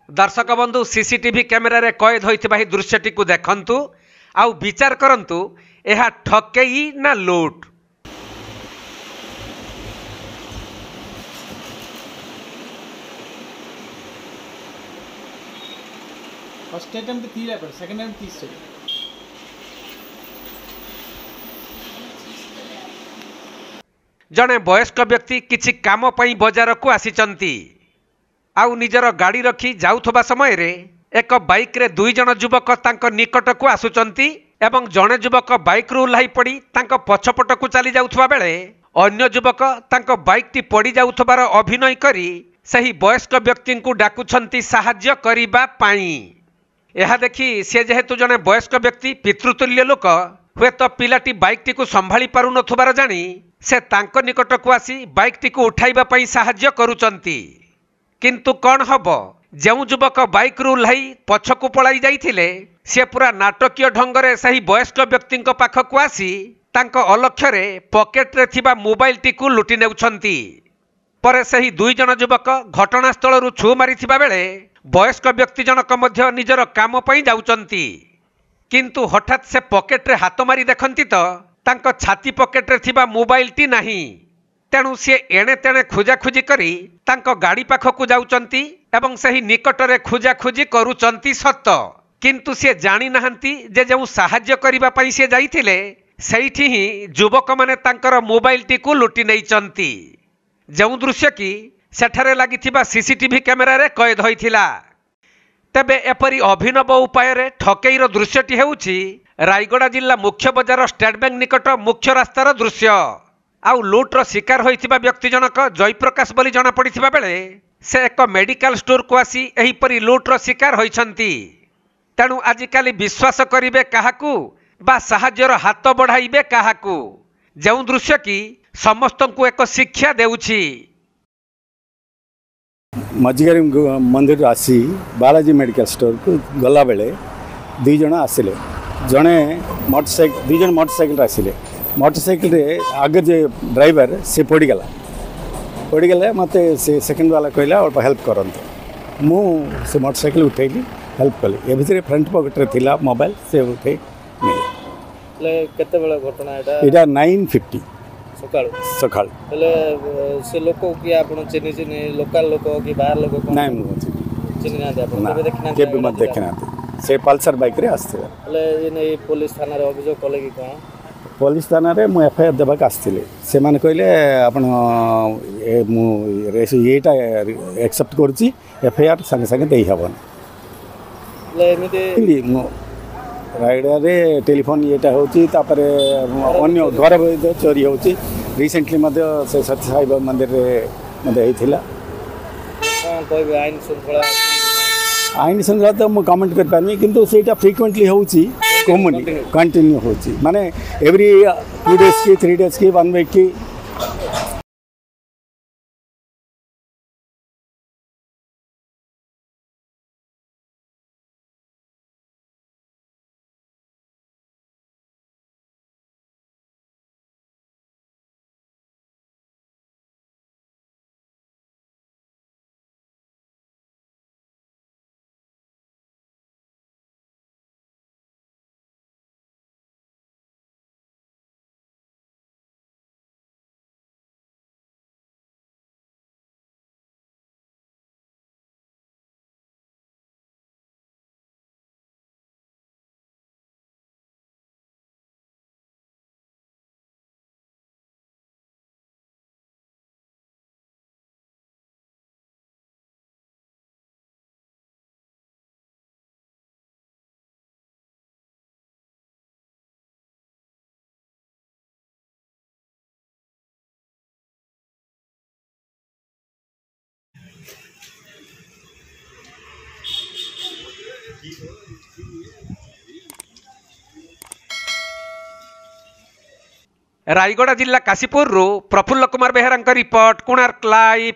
दर्शक बंधु CCTV camera रे कैद होइथिबा ही दृश्यटी को देखंतु आउ विचार करंतु एहा ठकेई ना लूट। फर्स्ट अटेम्प्ट 3 पर सेकंड अटेम्प्ट 30 से जड़े वयस्क व्यक्ति किछि काम पई बाजार को आसीचंती आउ निजर गाड़ी रखी जाउथबा समय रे एक बाइक रे दुई जन युवक तांको निकट को आसुचंती एवं जड़े युवक बाइक रु ओह्लाई पड़ी तांको पछपट को चली जाउथबा बेले अन्य युवक तांको बाइक टी पड़ी जाउथबार अभिनय करी सही वयस्क व्यक्ति को डाकुछंती साहाय्य करिबा पाई। यह देखि से जेहेतु जने वयस्क व्यक्ति पितृतुल्य लोक हुए तो पिलाटी बाइक टी को संभाली पारु नथुबार जानी से तांको निकट को आसी बाइक टी को उठाइबा पई साहाय्य करूचंती। किंतु कौन हब जो युवक बाइक रु ओह्लाई पछकु पलाई जाइथिले से पूरा नाटकीय ढंगरे सही वयस्क व्यक्ति पाखक आसी तांको अलक्ष्य पॉकेट रे थिबा मोबाइल टी को लुटि नेउछंती। परे सही दुई जन युवक घटनास्थल रु छु मारिथिबा बेले वयस्क व्यक्ति जनक मध्य निजर काम पई जाउचंती। किंतु हठात से पॉकेट रे हाथ मारी देखंती तो तांको छाती पॉकेट रे थिबा मोबाइल टी नाही। तेणु सी एणे तेणे खोजाखोजी करी तांको गाड़ी पाखकु जाउचंती एवं सही निकट रे खोजाखोजी करूचंती सत, किंतु सी जानी नाहंती जे जो साहाय्य करिबा पई से जाइथिले सेठी ही युवक माने तांकर मोबाइल टी को लुटि नेइचंती। जो दृश्य की सेठारे लागिथिबा सीसीटीवी कैमेरा रे कैद होइथिला। तेबे एपरी अभिनव उपाय रे ठकेईर दृश्यटी हेउछि रायगड़ा जिला मुख्य बजार स्टेट बैंक निकट मुख्य रास्तार दृश्य। आउ लुट्र शिकार होइथिबा व्यक्ति जनक जयप्रकाश बोली जना पड़िथिबा बेले से एक मेडिकल स्टोर को आसी एहीपरी लुट्र शिकार होइछंती। तेणु आजिकाली विश्वास करिबे काहाकू बा साहाय्यर हाथ बढ़ाइबे काहाकू, जो दृश्य की समस्तंकु एक शिक्षा देउछि। मझिगारी मंदिर आसी बालाजी मेडिकल स्टोर को गला बेले दुई जन आसिले, जड़े मोटरसाइकिल दुई जन मोटरसाइकिल आसिले। मोटरसाइकिल रे आगे जे ड्राइवर से पड़गला मत से सेकेंड वाला कहला अल्प हेल्प करते मु से मोटरसाइकिल उठेली हेल्प कली। ए भितर फ्रंट पॉकेट रे थिला मोबाइल से उठे ले केते बेला घटना एटा 9:50 सकाळ से लोक कि आपण चिनी लोकल लोक कि बाहर लोक नहीं मु चिनी ना आपण केबे देखना केबे मत देखना से पल्सर बाइक रे आस्ते ले पुलिस थाना रे अभियोग कले कि कोन पुलिस थाना रे मु एफआईआर देबाक आस्तिले से माने कहले आपण मु एटा एक्सेप्ट करछि एफआईआर संगे संगे देई हबन ले एमिते मु रायगड़ा रे टेलीफोन येटा होची तापर अन्य घर चोरी होची रिसेंटली मध्य से सत्य साई मंदिर रे मध्य हेथिला। कोई आईन श्रृंखला तो मु कमेंट कर पानी किंतु सेटा फ्रीक्वेंटली होची कॉमन कंटिन्यू होची माने एवरी 2 डेज की 3 डेज की 1 वीक की। रायगड़ा जिला काशीपुर प्रफुल्ल कुमार बेहरा रिपोर्ट, कोणार्क लाइव।